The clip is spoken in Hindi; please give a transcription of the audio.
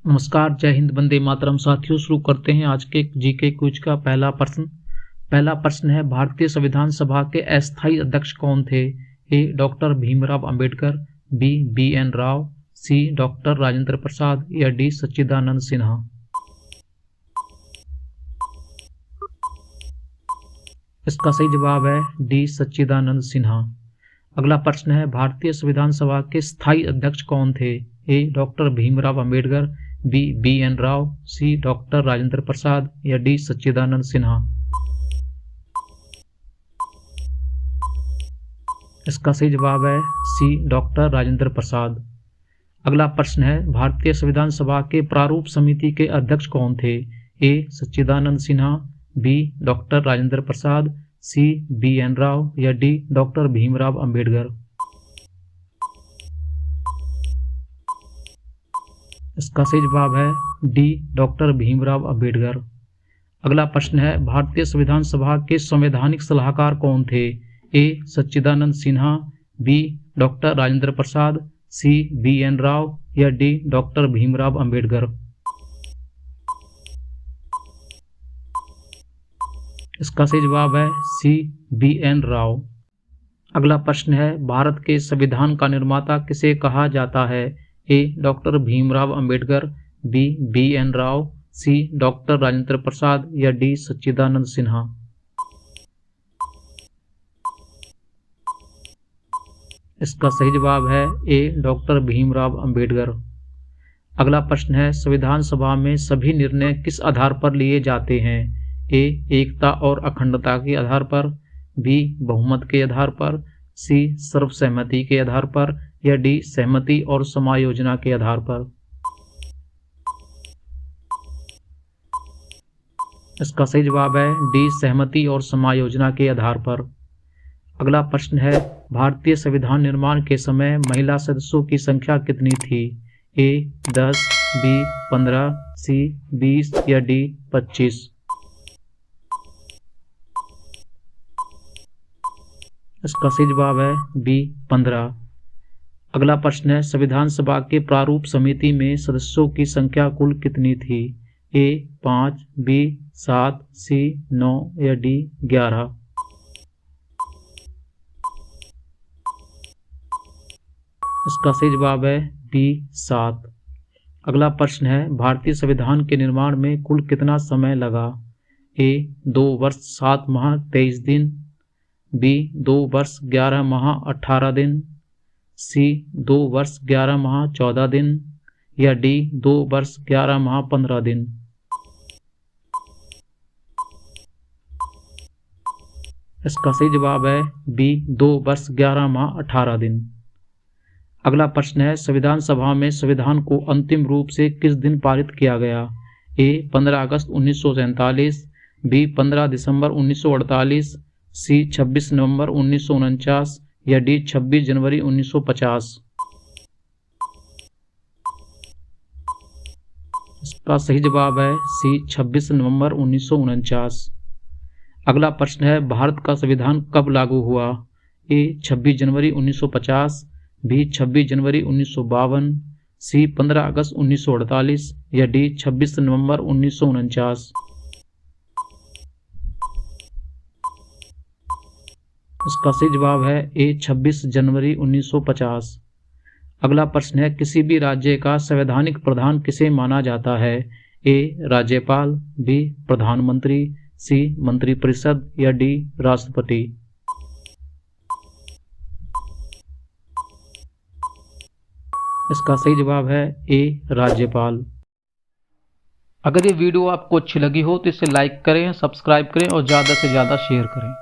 नमस्कार, जय हिंद, वंदे मातरम। साथियों, शुरू करते हैं आज के जीके क्विज का पहला प्रश्न है, भारतीय संविधान सभा के अस्थायी अध्यक्ष कौन थे? A doctor Bhimrao Ambedkar, B N Rao, C doctor Rajendra Prasad या डी सच्चिदानंद सिन्हा। इसका सही जवाब है डी सच्चिदानंद सिन्हा। अगला प्रश्न है, भारतीय संविधान सभा के स्थायी अध्यक्ष कौन थे? A doctor Bhimrao Ambedkar, B N Rao, C doctor Rajendra Prasad या डी सच्चिदानंद सिन्हा। इसका सही जवाब है सी डॉक्टर राजेंद्र प्रसाद। अगला प्रश्न है, भारतीय संविधान सभा के प्रारूप समिति के अध्यक्ष कौन थे? ए सच्चिदानंद सिन्हा, बी डॉक्टर राजेंद्र प्रसाद, सी बी एन राव या डी डॉक्टर भीमराव अंबेडकर। इसका सही जवाब है डी डॉक्टर भीमराव अंबेडकर। अगला प्रश्न है, भारतीय संविधान सभा के संवैधानिक सलाहकार कौन थे? ए सच्चिदानंद सिन्हा, बी डॉक्टर राजेंद्र प्रसाद, सी बी एन राव या डी डॉक्टर भीमराव अंबेडकर। इसका सही जवाब है सी बी एन राव। अगला प्रश्न है, भारत के संविधान का निर्माता किसे कहा जाता है? A doctor Bhimrao Ambedkar, B N Rao, C doctor Rajendra Prasad या डी सच्चिदानंद सिन्हा। इसका सही जवाब है ए डॉक्टर भीमराव अंबेडकर। अगला प्रश्न है, संविधान सभा में सभी निर्णय किस आधार पर लिए जाते हैं? ए एकता और अखंडता के आधार पर, बी बहुमत के आधार पर, सी सर्वसहमति के आधार पर या डी सहमति और समायोजना के आधार पर। इसका सही जवाब है डी सहमति और समायोजना के आधार पर। अगला प्रश्न है, भारतीय संविधान निर्माण के समय महिला सदस्यों की संख्या कितनी थी? ए 10, बी 15, सी 20 या डी 25। इसका सही जवाब है बी 15। अगला प्रश्न है, संविधान सभा के प्रारूप समिति में सदस्यों की संख्या कुल कितनी थी? ए 5, बी 7, सी 9 या डी 11। इसका सही जवाब है बी 7। अगला प्रश्न है, भारतीय संविधान के निर्माण में कुल कितना समय लगा? ए 2 वर्ष 7 माह 23 दिन, बी 2 वर्ष 11 माह 18 दिन, सी 2 वर्ष 11 माह 14 दिन या डी 2 वर्ष 11 माह 15 दिन। इसका सही जवाब है बी 2 वर्ष 11 माह 18 दिन। अगला प्रश्न है, संविधान सभा में संविधान को अंतिम रूप से किस दिन पारित किया गया? ए 15 अगस्त 1947, बी 15 दिसंबर 1948, सी 26 नवंबर 1949 या डी 26 जनवरी 1950। इसका सही जवाब है सी 26 नवंबर 1949। अगला प्रश्न है, भारत का संविधान कब लागू हुआ? ए 26 जनवरी 1950, बी 26 जनवरी 1952, सी 15 अगस्त 1948 या डी 26 नवंबर 1949। इसका सही जवाब है ए 26 जनवरी 1950। अगला प्रश्न है, किसी भी राज्य का संवैधानिक प्रधान किसे माना जाता है? ए राज्यपाल, बी प्रधानमंत्री, सी मंत्रिपरिषद या डी राष्ट्रपति। इसका सही जवाब है ए राज्यपाल। अगर ये वीडियो आपको अच्छी लगी हो तो इसे लाइक करें, सब्सक्राइब करें और ज़्यादा से ज़्यादा शेयर करें।